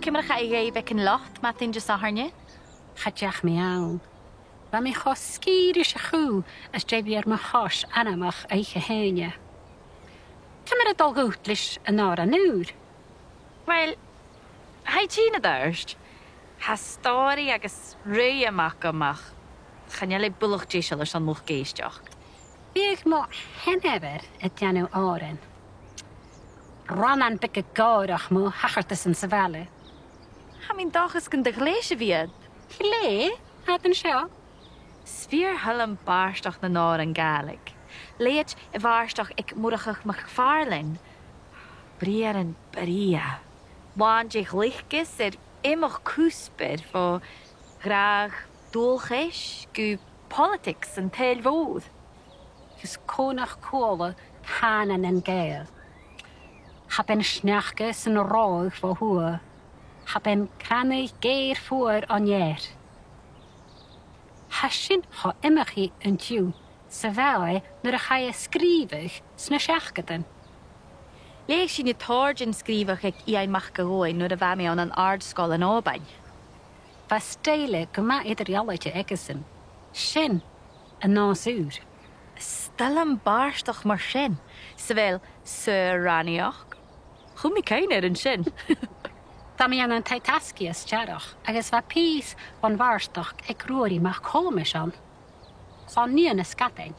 Cymrach a i bec yn lot, Mathin just a harne? Chadiach mi awn. Ba mi cho sgir is a chw as drebi'r ma chos anamach eich henia. Cymryd y dolgwt lys yn or a nŵr. Wel, hai ti'n ydyrst. Ha stori agus rwy amach amach. Chanel ei bwlwch jesel ys an mwch geistiach. Byg mo henefer y dianw oren. Rona'n byg y gorach mo hachartas yn sefale. Ha mi'n doch ys gyda gleisio fiad. Le, had yn sio. Sfeer hylym Bàrdachd na nôr yn Gaelig. Leid y Bàrdachd ag Murchadh MacPhàrlain. Briar yn bria. Wan je gleichgis imach cwsbyr fo graag doelgeis gu politics yn teilfodd. Ys conach cola canan yn gael. Haben snachgus yn roig fo hwyr. Haben crannu geir ffwyr on ier. Hasyn ho imach hi yn tiw, sefele nyr a chai ysgrifych sna siachgadan. Leeg sy'n y torg yn sgrifach ag i'n MacLean nôr y fami o'n an ardsgol yn Obain. Fa steile gyma i'r ialaid egesyn. Sin yn nos ŵr. Stel yn Bàrdachd mar sin, sefel Sir Raniach. Chwm i cain yn sin. Da mi an taitasgi as jarach, agus fa pís van Bàrdachd ag rúri mach colmish an. Son ni yn ysgadein.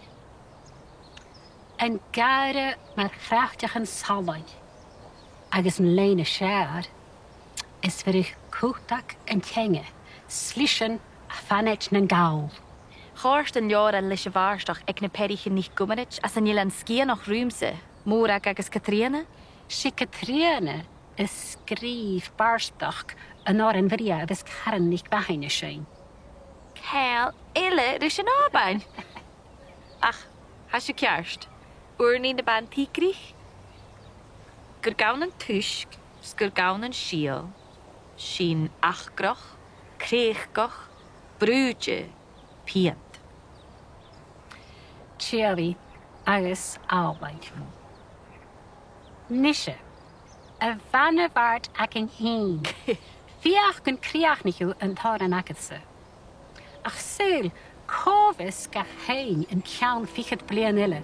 Yn gare mar chrachtiach yn salai. Agus yn lein y siar, is fyr eich cwtach yn tenge, slisyn a fanet na'n gawl. Chorst yn lior an lys y Bàrdachd ag na perich yn nich gwmynich as yn ilan sgian o'ch rwymse. Mwrag agus Catriana? Si Catriana ysgrif Bàrdachd yn o'r yn fyria ag ys caran nich bahain y sy'n. Cael, ille, rys yn Obain. Ach, has y ciarst. Wrni na ban tigrich. Gyrgawn yn tysg, sgyrgawn yn siel. Sy'n achgroch, crechgoch, brwydje, piant. Tieli agus albaid. Nisha, y fan y fard ac yn hyn. Fiach gyn criach ni yw yn tor yn agadsa. Ach syl, cofis ga hein yn llawn fichad blian ila.